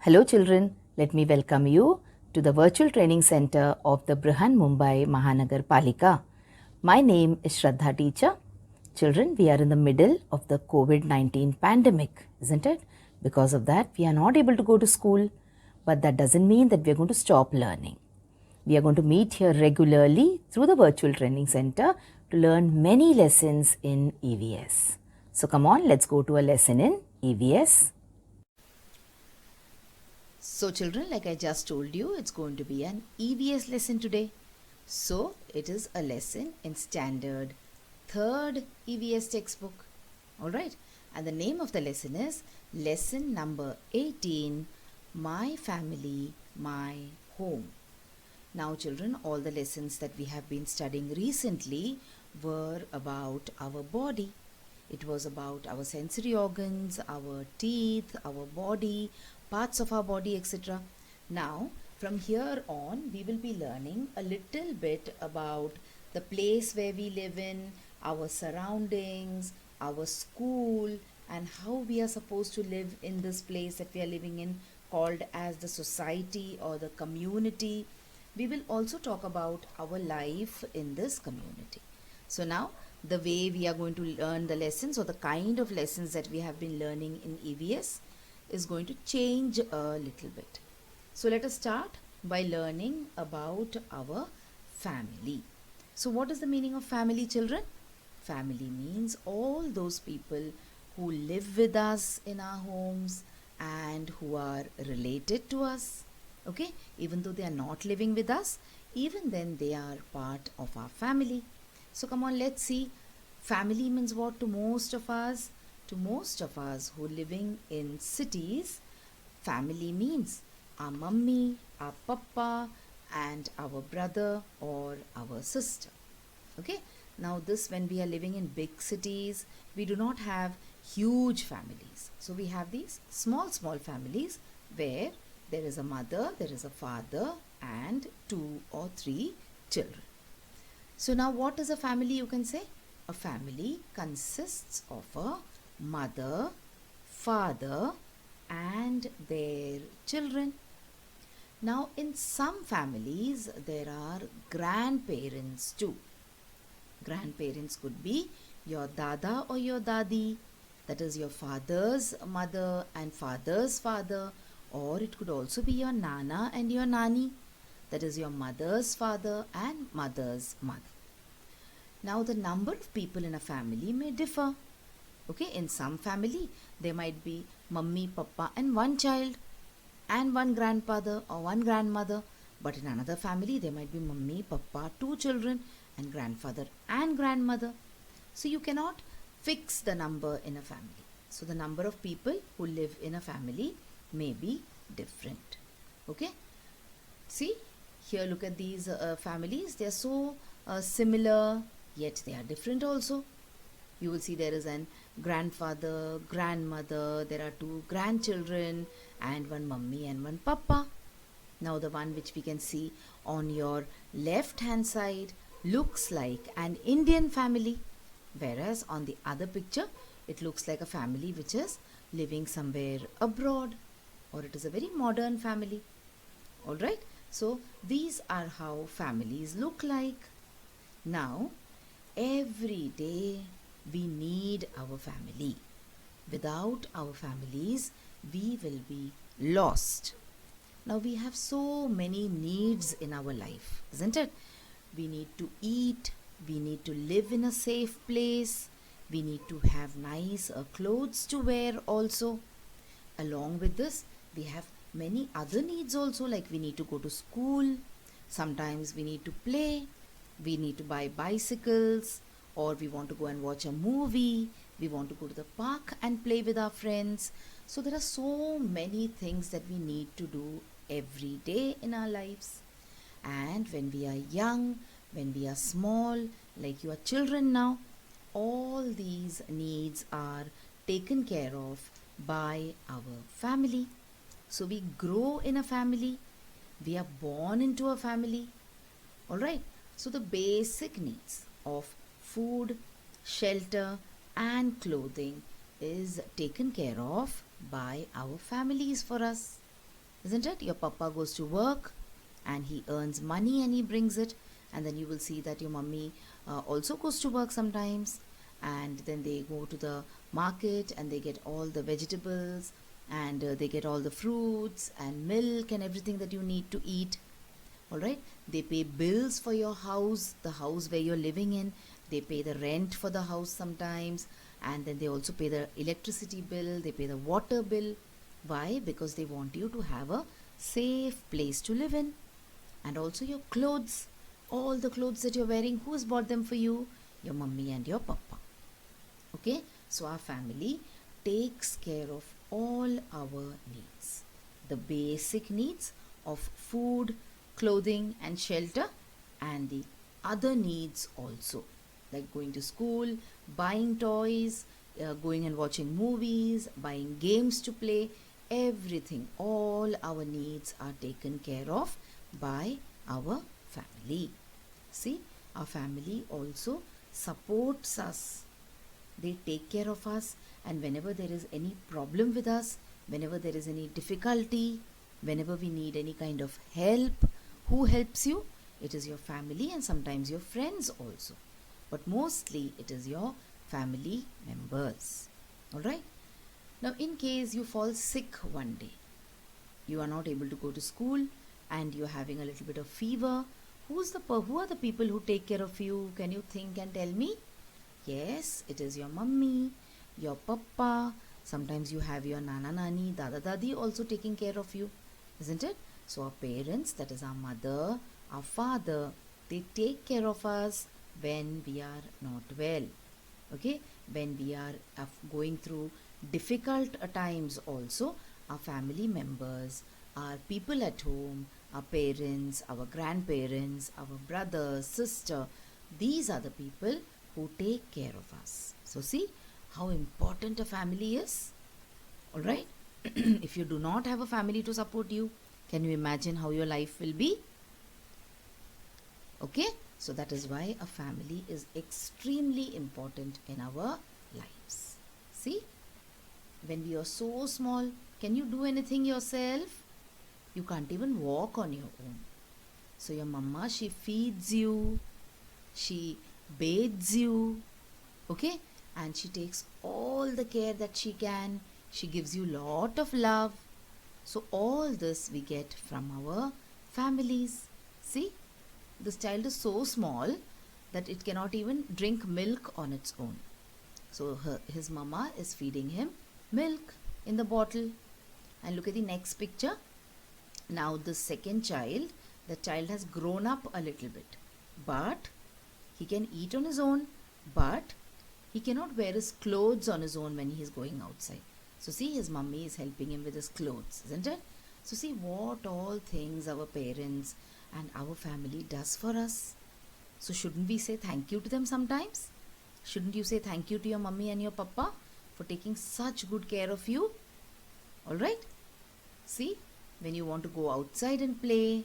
Hello children, let me welcome you to the virtual training center of the Brihan Mumbai Mahanagar Palika. My name is Shraddha Teacher. Children, we are in the middle of the COVID-19 pandemic, isn't it? Because of that, we are not able to go to school, but that doesn't mean that we are going to stop learning. We are going to meet here regularly through the virtual training center to learn many lessons in EVS. So come on, let's go to a lesson in EVS. So children, like I just told you, it's going to be an EVS lesson today. So it is a lesson in standard 3rd EVS textbook. Alright, and the name of the lesson is lesson number 18, My Family, My Home. Now children, all the lessons that we have been studying recently were about our body. It was about our sensory organs, our teeth, our body, parts of our body, etc. Now, from here on, we will be learning a little bit about the place where we live in, our surroundings, our school, and how we are supposed to live in this place that we are living in, called as the society or the community. We will also talk about our life in this community. So now, the way we are going to learn the lessons or the kind of lessons that we have been learning in EVS is going to change a little bit. So let us start by learning about our family. So what is the meaning of family, children? Family means all those people who live with us in our homes and who are related to us. Okay, even though they are not living with us, even then they are part of our family. So come on, let's see. Family means what to most of us? To most of us who are living in cities, family means our mummy, our papa, and our brother or our sister. Okay, now this, when we are living in big cities, we do not have huge families. So we have these small families where there is a mother, there is a father, and 2 or 3 children. So now what is a family, you can say? A family consists of a mother, father, and their children. Now in some families there are grandparents too. Grandparents could be your dada or your dadi, that is your father's mother and father's father, or it could also be your nana and your nani, that is your mother's father and mother's mother. Now the number of people in a family may differ. Okay, in some family there might be mummy, papa and one child and one grandfather or one grandmother, but in another family there might be mummy, papa, 2 children and grandfather and grandmother. So you cannot fix the number in a family. So the number of people who live in a family may be different. Okay, see here, look at these families. They are so similar, yet they are different also. You will see there is an grandfather, grandmother, there are 2 grandchildren and one mummy and one papa. Now the one which we can see on your left hand side looks like an Indian family, whereas on the other picture it looks like a family which is living somewhere abroad, or it is a very modern family. Alright, so these are how families look like. Now every day we need our family. Without our families, we will be lost. Now we have so many needs in our life, isn't it? We need to eat, we need to live in a safe place, we need to have nice clothes to wear also. Along with this, we have many other needs also, like we need to go to school, sometimes we need to play, we need to buy bicycles, or we want to go and watch a movie, we want to go to the park and play with our friends. So there are so many things that we need to do every day in our lives. And when we are young, when we are small, like you are children now, all these needs are taken care of by our family. So we grow in a family, we are born into a family. Alright, so the basic needs of food, shelter and clothing is taken care of by our families for us. isn't it? Your papa goes to work and he earns money and he brings it, and then you will see that your mummy also goes to work sometimes, and then they go to the market and they get all the vegetables, and they get all the fruits and milk and everything that you need to eat. All right, they pay bills for your house, the house where you're living in. They pay the rent for the house sometimes, and then they also pay the electricity bill, they pay the water bill. Why? Because they want you to have a safe place to live in. And also your clothes, all the clothes that you're wearing, who's bought them for you? Your mummy and your papa. Okay, so our family takes care of all our needs, the basic needs of food, clothing and shelter, and the other needs also, like going to school, buying toys, going and watching movies, buying games to play, everything, all our needs are taken care of by our family. See, our family also supports us. They take care of us, and whenever there is any problem with us, whenever there is any difficulty, whenever we need any kind of help, who helps you? It is your family and sometimes your friends also. But mostly it is your family members. Alright? Now, in case you fall sick one day, you are not able to go to school and you're having a little bit of fever, who are the people who take care of you? Can you think and tell me? Yes, it is your mummy, your papa. Sometimes you have your nana nani, dada dadi also taking care of you, isn't it? So our parents, that is our mother, our father, they take care of us when we are not well. Okay, when we are going through difficult times also, our family members, our people at home, our parents, our grandparents, our brother, sister, these are the people who take care of us. So see how important a family is. Alright, if you do not have a family to support you, can you imagine how your life will be? Okay, so that is why a family is extremely important in our lives. See, when we are so small, can you do anything yourself? You can't even walk on your own. So your mama, she feeds you, she bathes you, okay, and she takes all the care that she can. She gives you lot of love. So all this we get from our families. See, this child is so small that it cannot even drink milk on its own. So his mama is feeding him milk in the bottle. And look at the next picture. Now the second child, the child has grown up a little bit, but he can eat on his own, but he cannot wear his clothes on his own when he is going outside. So see, his mummy is helping him with his clothes, isn't it? So see what all things our parents and our family does for us. So shouldn't we say thank you to them sometimes? Shouldn't you say thank you to your mummy and your papa for taking such good care of you? Alright? See, when you want to go outside and play,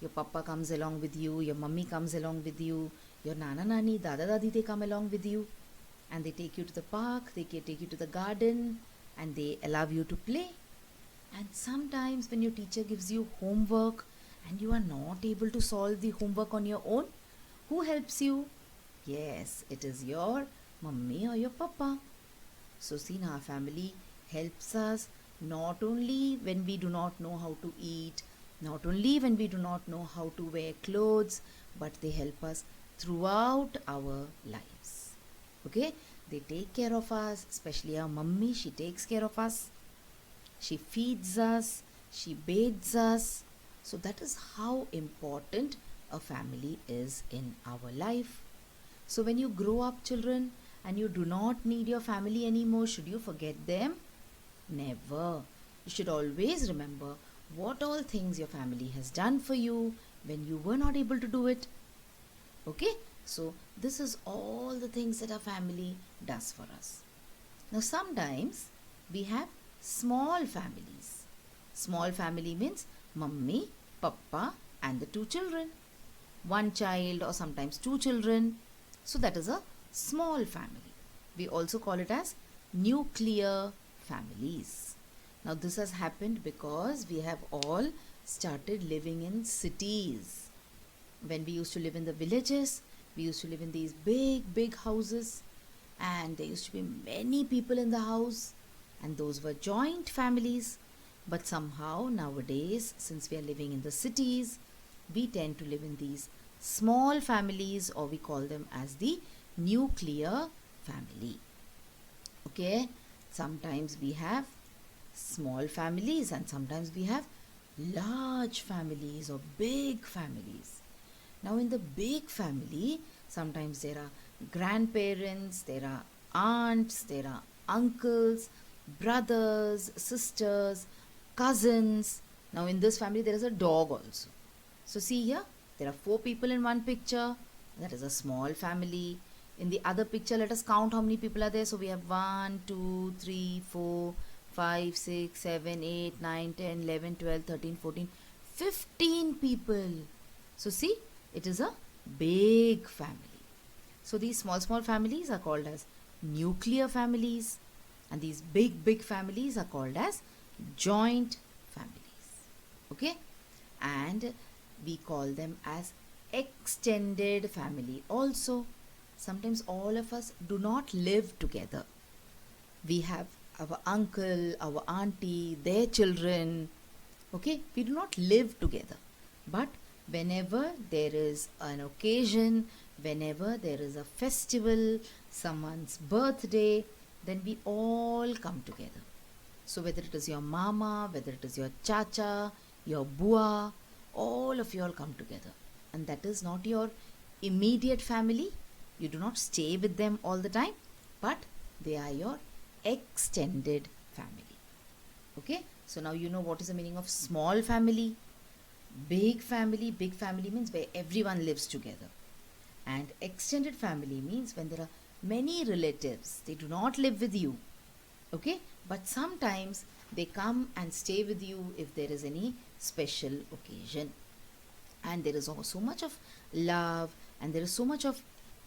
your papa comes along with you, your mummy comes along with you, your nana nani, dada dadi, they come along with you, and they take you to the park, they take you to the garden, and they allow you to play. And sometimes when your teacher gives you homework and you are not able to solve the homework on your own, who helps you? Yes, it is your mummy or your papa. So see, now our family helps us not only when we do not know how to eat, not only when we do not know how to wear clothes, but they help us throughout our lives. Okay, they take care of us, especially our mummy. She takes care of us, she feeds us, she bathes us. So that is how important a family is in our life. So when you grow up, children, and you do not need your family anymore, should you forget them? Never. You should always remember what all things your family has done for you when you were not able to do it. Okay, so this is all the things that our family does for us. Now sometimes we have small families. Small family means mummy, papa and the two children. One child or sometimes two children. So that is a small family. We also call it as nuclear families. Now this has happened because we have all started living in cities. When we used to live in the villages, we used to live in these big houses, and there used to be many people in the house, and those were joint families. But somehow nowadays, since we are living in the cities, we tend to live in these small families, or we call them as the nuclear family. Okay, sometimes we have small families and sometimes we have large families or big families. Now in the big family, sometimes there are grandparents, there are aunts, there are uncles, brothers, sisters, cousins. Now in this family there is a dog also. So see here, there are 4 people in one picture. That is a small family. In the other picture, let us count how many people are there. So we have 1, 2, 3, 4, 5, 6, 7, 8, 9, 10, 11, 12, 13, 14, 15 people. So see, it is a big family. So these small families are called as nuclear families, and these big families are called as joint families. Okay, and we call them as extended family also. Sometimes all of us do not live together. We have our uncle, our auntie, their children. Okay, we do not live together. But whenever there is an occasion, whenever there is a festival, someone's birthday, then we all come together. So whether it is your mama, whether it is your chacha, your bua, all of you all come together. And that is not your immediate family. You do not stay with them all the time, but they are your extended family. Okay, so now you know what is the meaning of small family. Big family means where everyone lives together. And extended family means when there are many relatives, they do not live with you. Okay, but sometimes they come and stay with you if there is any special occasion. And there is also so much of love and there is so much of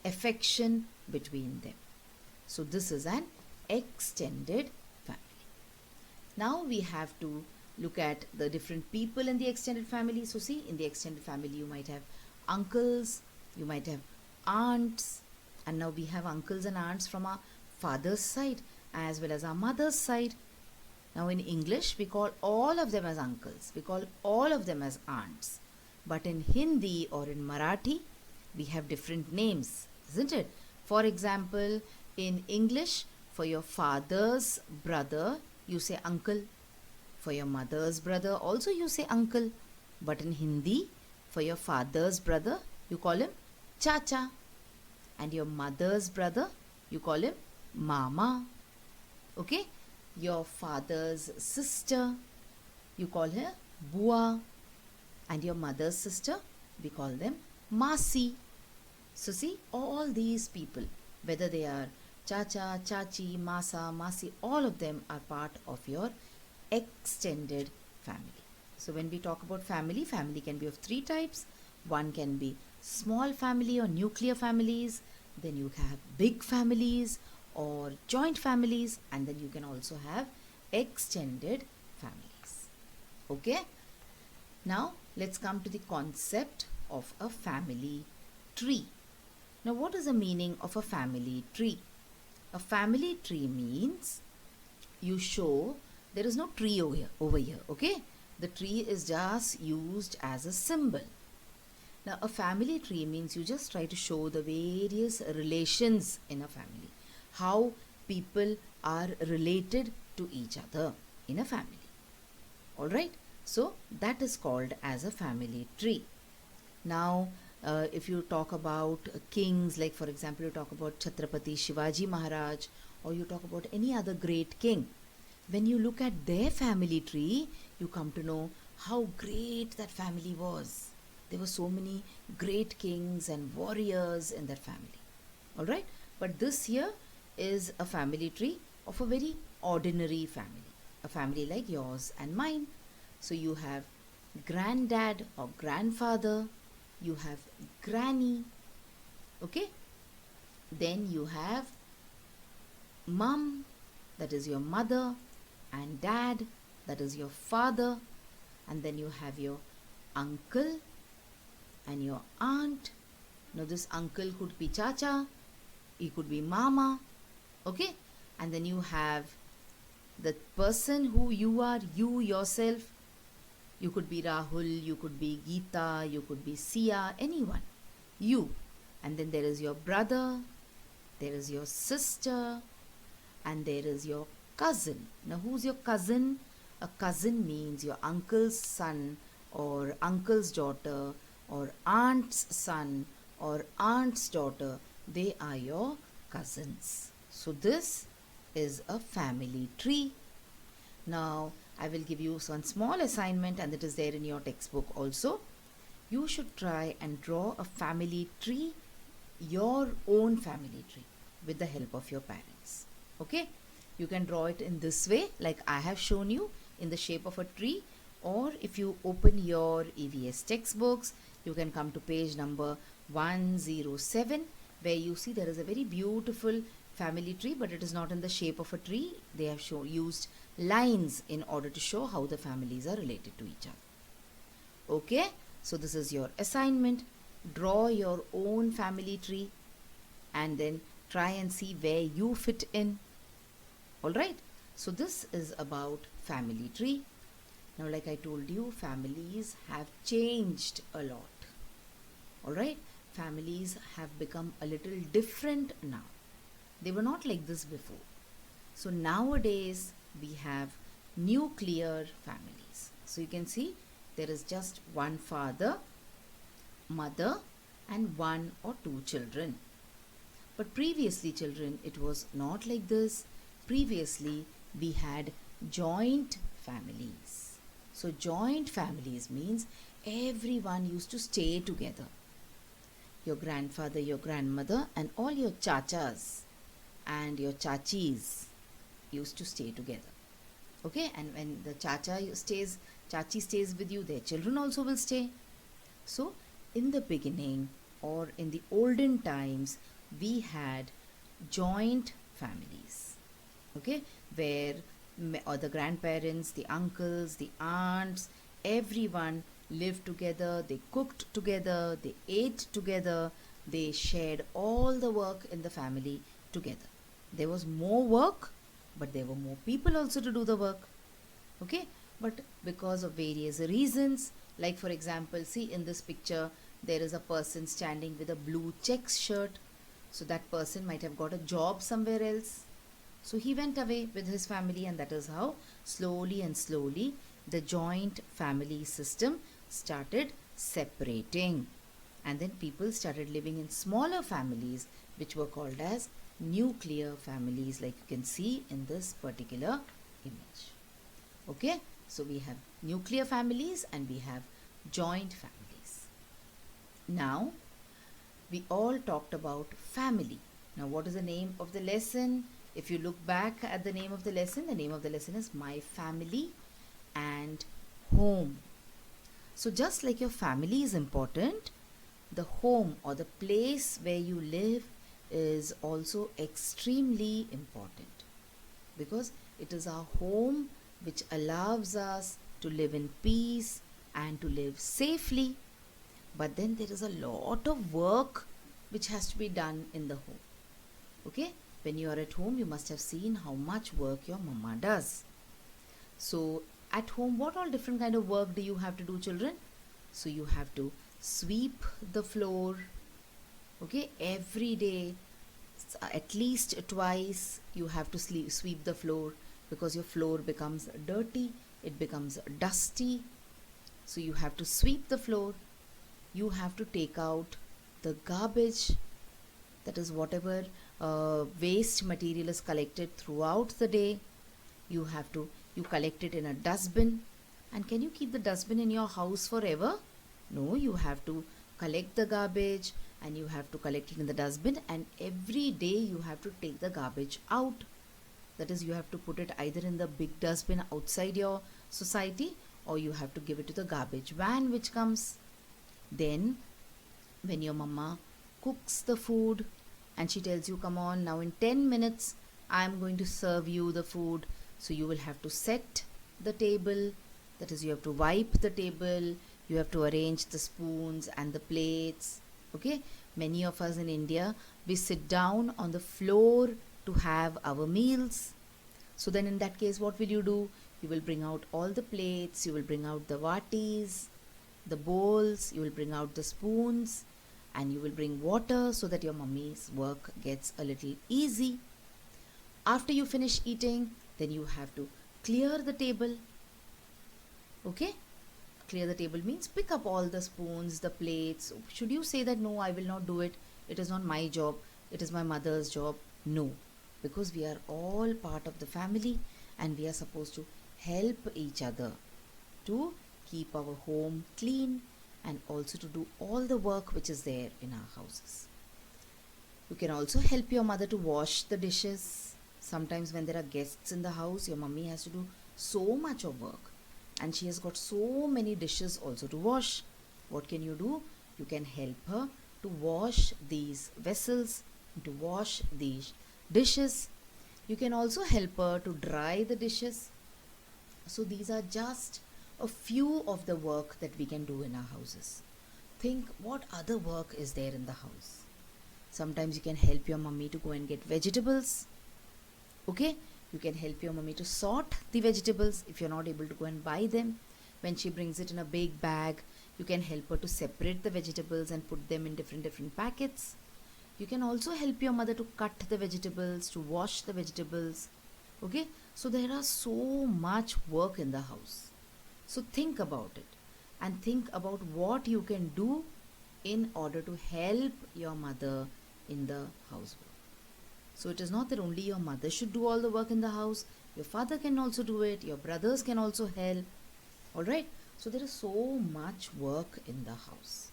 affection between them. So this is an extended family. Now we have to look at the different people in the extended family. So see, in the extended family you might have uncles, you might have aunts, and now we have uncles and aunts from our father's side as well as our mother's side. Now in English we call all of them as uncles, we call all of them as aunts. But in Hindi or in Marathi we have different names, isn't it? For example, in English, for your father's brother you say uncle. For your mother's brother also you say uncle. But in Hindi, for your father's brother you call him chacha. And your mother's brother you call him mama. Okay? Your father's sister, you call her bua. And your mother's sister, we call them masi. So see, all these people, whether they are chacha, chachi, masa, masi, all of them are part of your extended family. So when we talk about family, family can be of 3 types. One can be small family or nuclear families. Then you have big families or joint families, and then you can also have extended families. Okay? Now let's come to the concept of a family tree. Now what is the meaning of a family tree? A family tree means you show there is no tree over here, okay? The tree is just used as a symbol. Now a family tree means you just try to show the various relations in a family, how people are related to each other in a family. Alright, so that is called as a family tree. Now if you talk about kings, like for example you talk about Chhatrapati Shivaji Maharaj, or you talk about any other great king, when you look at their family tree, you come to know how great that family was. There were so many great kings and warriors in that family. Alright, but this here is a family tree of a very ordinary family, a family like yours and mine. So you have granddad or grandfather, you have granny, okay? Then you have mum, that is your mother, and dad, that is your father, and then you have your uncle and your aunt. Now this uncle could be chacha, he could be mama, okay? And then you have the person who you are, you yourself. You could be Rahul, you could be Geeta, you could be Sia, anyone. You. And then there is your brother, there is your sister, and there is your cousin. Now, who's your cousin? A cousin means your uncle's son or uncle's daughter or aunt's son or aunt's daughter. They are your cousins. So, this is a family tree. Now, I will give you one small assignment, and it is there in your textbook also. You should try and draw a family tree, your own family tree, with the help of your parents. Okay? You can draw it in this way, like I have shown you, in the shape of a tree, or if you open your EVS textbooks, you can come to page number 107, where you see there is a very beautiful family tree, but it is not in the shape of a tree. They have used lines in order to show how the families are related to each other. Okay, so this is your assignment. Draw your own family tree and then try and see where you fit in. Alright, so this is about family tree. Now, like I told you, families have changed a lot. Alright, families have become a little different now. They were not like this before. So nowadays we have nuclear families. So you can see there is just one father, mother, and one or two children. But previously, children, it was not like this. Previously, we had joint families. So joint families means everyone used to stay together. Your grandfather, your grandmother, and all your chachas and your chachis used to stay together. Okay, and when the chachi stays with you, their children also will stay. So in the beginning or in the olden times, we had joint families, okay, where the grandparents, the uncles, the aunts, everyone lived together, they cooked together, they ate together, they shared all the work in the family together. There was more work, but there were more people also to do the work. Okay, but because of various reasons, like for example, see in this picture, there is a person standing with a blue checks shirt. So that person might have got a job somewhere else. So he went away with his family, and that is how slowly and slowly the joint family system started separating. And then people started living in smaller families, which were called as nuclear families, like you can see in this particular image. Okay, so we have nuclear families and we have joint families. Now, we all talked about family. Now, what is the name of the lesson? If you look back at the name of the lesson is My Family and Home. So just like your family is important, the home or the place where you live is also extremely important, because it is our home which allows us to live in peace and to live safely. But then there is a lot of work which has to be done in the home. Okay, when you are at home, you must have seen how much work your mama does. So at home, what all different kind of work do you have to do, children? So you have to sweep the floor. Okay, every day, at least twice, you have to sweep the floor, because your floor becomes dirty, it becomes dusty. So you have to sweep the floor. You have to take out the garbage, that is whatever waste material is collected throughout the day. You collect it in a dustbin. And can you keep the dustbin in your house forever? No, you have to collect the garbage and you have to collect it in the dustbin, and every day you have to take the garbage out. That is, you have to put it either in the big dustbin outside your society, or you have to give it to the garbage van which comes. Then when your mama cooks the food and she tells you, come on, now in 10 minutes I am going to serve you the food, so you will have to set the table, that is, you have to wipe the table, you have to arrange the spoons and the plates. Okay, many of us in India, we sit down on the floor to have our meals. So then in that case, what will you do? You will bring out all the plates, you will bring out the vatis, the bowls, you will bring out the spoons, and you will bring water so that your mummy's work gets a little easy. After you finish eating, then you have to clear the table. Okay? Clear the table means pick up all the spoons, the plates. Should you say that no, I will not do it, it is not my job, it is my mother's job? No, because we are all part of the family and we are supposed to help each other to keep our home clean and also to do all the work which is there in our houses. You can also help your mother to wash the dishes. Sometimes when there are guests in the house, your mummy has to do so much of work and she has got so many dishes also to wash. What can you do? You can help her to wash these vessels, to wash these dishes. You can also help her to dry the dishes. So these are just a few of the work that we can do in our houses. Think what other work is there in the house. Sometimes you can help your mummy to go and get vegetables. Okay, you can help your mummy to sort the vegetables if you're not able to go and buy them. When she brings it in a big bag, you can help her to separate the vegetables and put them in different packets. You can also help your mother to cut the vegetables, to wash the vegetables. Okay, so there are so much work in the house. So think about it and think about what you can do in order to help your mother in the housework. So it is not that only your mother should do all the work in the house, your father can also do it, your brothers can also help. Alright, so there is so much work in the house.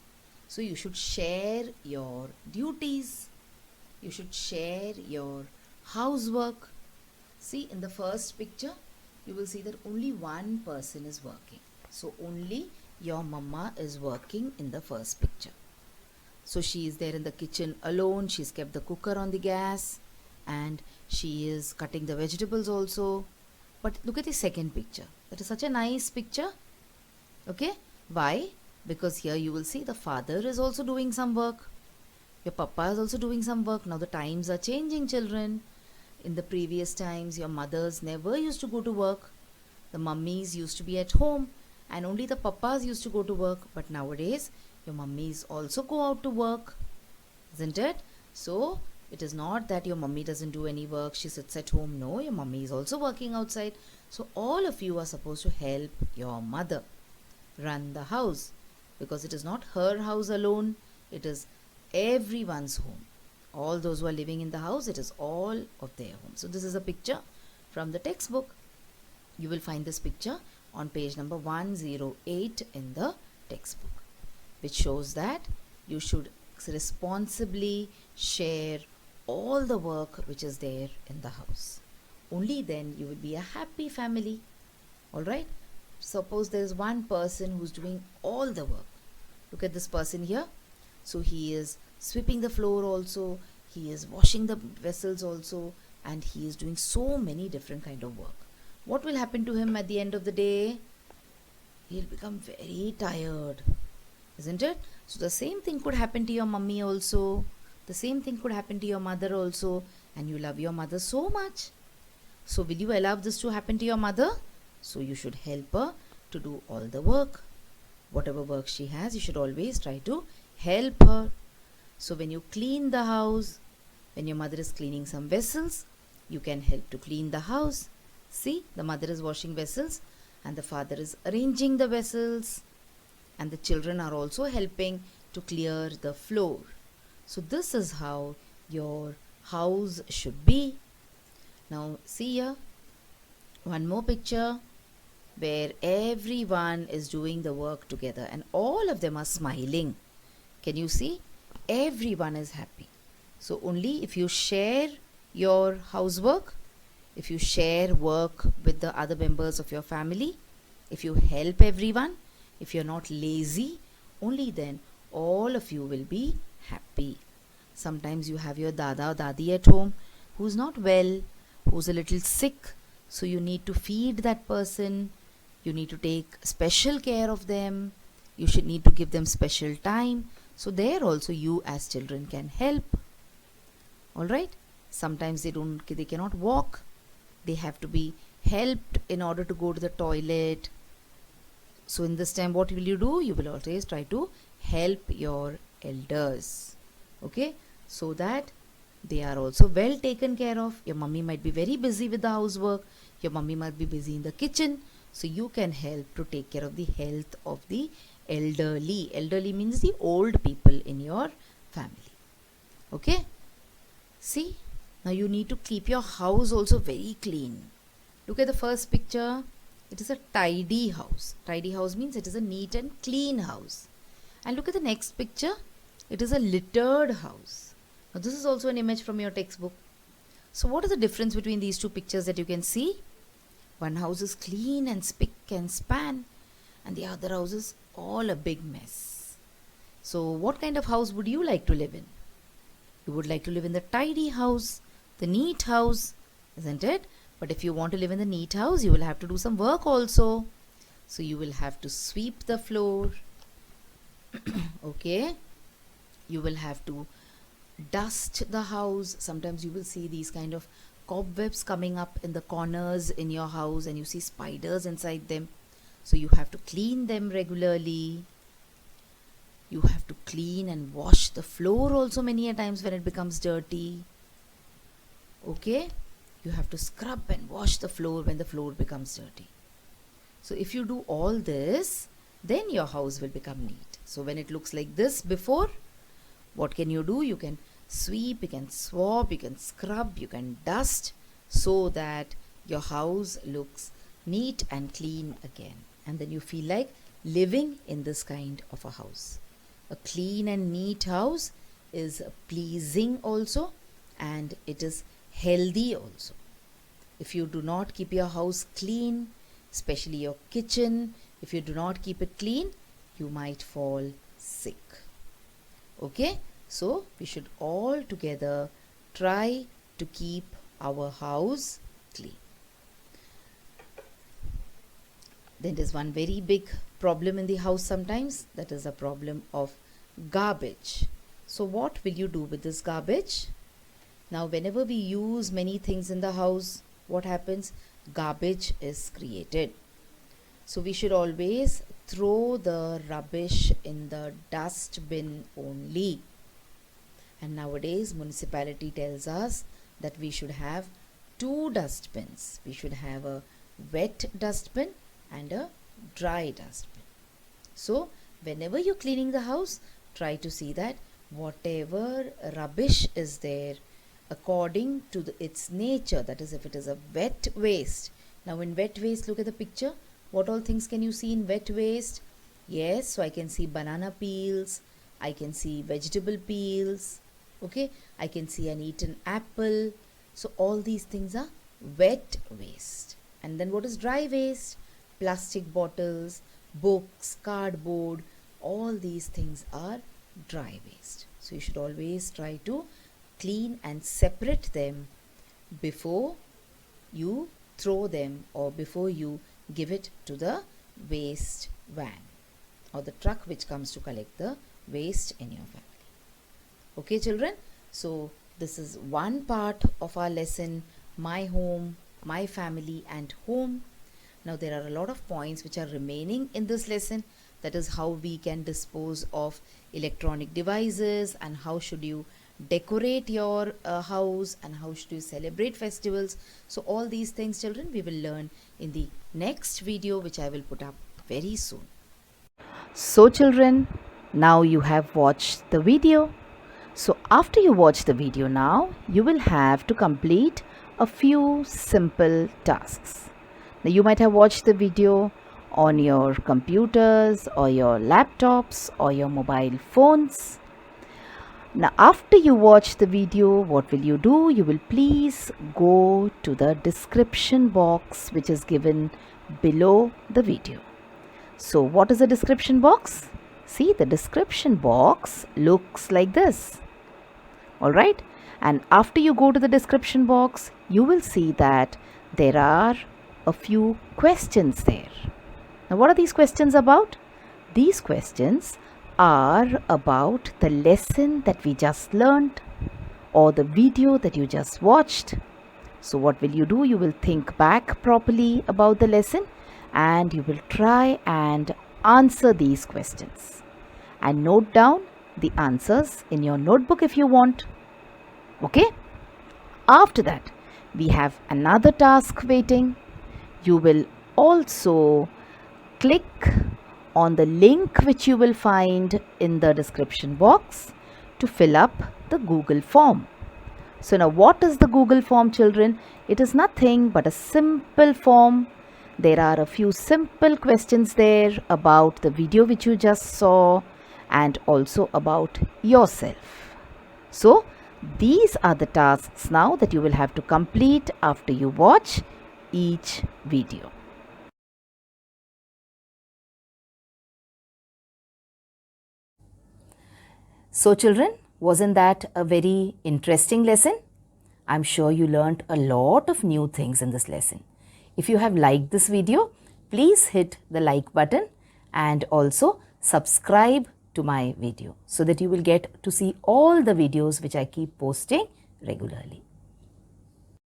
So you should share your duties, you should share your housework. See, in the first picture, you will see that only one person is working. So only your mama is working in the first picture. So she is there in the kitchen alone, she's kept the cooker on the gas and she is cutting the vegetables also. But look at the second picture. That is such a nice picture. Okay, why? Because here you will see the father is also doing some work. Your papa is also doing some work. Now the times are changing, children. In the previous times, your mothers never used to go to work. The mummies used to be at home and only the papas used to go to work. But nowadays, your mummies also go out to work, isn't it? So it is not that your mummy doesn't do any work, she sits at home. No, your mummy is also working outside. So all of you are supposed to help your mother run the house, because it is not her house alone, it is everyone's home. All those who are living in the house, it is all of their home. So this is a picture from the textbook. You will find this picture on page number 108 in the textbook, which shows that you should responsibly share all the work which is there in the house. Only then you will be a happy family. Alright? Suppose there is one person who's doing all the work. Look at this person here. So he is sweeping the floor also, he is washing the vessels also, and he is doing so many different kind of work. What will happen to him at the end of the day? He'll become very tired, isn't it? So the same thing could happen to your mummy also. The same thing could happen to your mother also. And you love your mother so much. So will you allow this to happen to your mother? So you should help her to do all the work. Whatever work she has, you should always try to help her. So when you clean the house, when your mother is cleaning some vessels, you can help to clean the house. See, the mother is washing vessels and the father is arranging the vessels, and the children are also helping to clear the floor. So this is how your house should be. Now see here, one more picture where everyone is doing the work together and all of them are smiling. Can you see? Everyone is happy. So only if you share your housework, if you share work with the other members of your family, if you help everyone, if you're not lazy, only then all of you will be happy. Sometimes you have your dada or dadi at home who's not well, who's a little sick, so you need to feed that person, You need to take special care of them. You should need to give them special time. So there also you as children can help. All right. Sometimes they cannot walk. They have to be helped in order to go to the toilet. So in this time, what will you do? You will always try to help your elders. Okay. So that they are also well taken care of. Your mummy might be very busy with the housework. Your mummy might be busy in the kitchen. So you can help to take care of the health of the elderly. Elderly means the old people in your family. Okay. See, now you need to keep your house also very clean. Look at the first picture. It is a tidy house. Tidy house means it is a neat and clean house. And look at the next picture. It is a littered house. Now this is also an image from your textbook. So what is the difference between these two pictures that you can see? One house is clean and spick and span, and the other house is all a big mess. So what kind of house would you like to live in? You would like to live in the tidy house, the neat house, isn't it? But if you want to live in the neat house, you will have to do some work also. So you will have to sweep the floor. Okay. You will have to dust the house. Sometimes you will see these kind of cobwebs coming up in the corners in your house, and you see spiders inside them. So you have to clean them regularly. You have to clean and wash the floor also many a times when it becomes dirty. Okay. You have to scrub and wash the floor when the floor becomes dirty. So if you do all this, then your house will become neat. So when it looks like this before, what can you do? You can sweep, you can swab, you can scrub, you can dust, so that your house looks neat and clean again. And then you feel like living in this kind of a house. A clean and neat house is pleasing also, and it is healthy also. If you do not keep your house clean, especially your kitchen, if you do not keep it clean, you might fall sick. Okay, so we should all together try to keep our house clean. Then there's one very big problem in the house sometimes, that is a problem of garbage. So what will you do with this garbage? Now whenever we use many things in the house, what happens? Garbage is created. So we should always throw the rubbish in the dustbin only. And nowadays municipality tells us that we should have 2 dustbins. We should have a wet dustbin and a dry dustbin. So whenever you're cleaning the house, try to see that whatever rubbish is there, according to its nature, that is, if it is a wet waste. Now in wet waste, look at the picture. What all things can you see in wet waste? Yes, so I can see banana peels, I can see vegetable peels, okay, I can see an eaten apple. So all these things are wet waste. And then what is dry waste? Plastic bottles, books, cardboard, all these things are dry waste. So you should always try to clean and separate them before you throw them, or before you give it to the waste van or the truck which comes to collect the waste in your family. Okay children, so this is one part of our lesson, my home, my family and home. Now there are a lot of points which are remaining in this lesson, that is how we can dispose of electronic devices, and how should you decorate your house, and how should you celebrate festivals. So all these things children we will learn in the next video, which I will put up very soon. So children, now you have watched the video. So after you watch the video now, you will have to complete a few simple tasks. Now you might have watched the video on your computers or your laptops or your mobile phones. Now after you watch the video, what will you do? You will please go to the description box which is given below the video. So what is the description box? See, the description box looks like this. Alright, and after you go to the description box, you will see that there are a few questions there. Now, what are these questions about? These questions are about the lesson that we just learned or the video that you just watched. So what will you do? You will think back properly about the lesson and you will try and answer these questions and note down the answers in your notebook if you want. Okay? After that, we have another task waiting. You will also click on the link which you will find in the description box to fill up the Google form. So now what is the Google form, children? It is nothing but a simple form. There are a few simple questions there about the video which you just saw and also about yourself. So these are the tasks now that you will have to complete after you watch each video. So children, wasn't that a very interesting lesson? I'm sure you learnt a lot of new things in this lesson. If you have liked this video, please hit the like button and also subscribe to my video so that you will get to see all the videos which I keep posting regularly.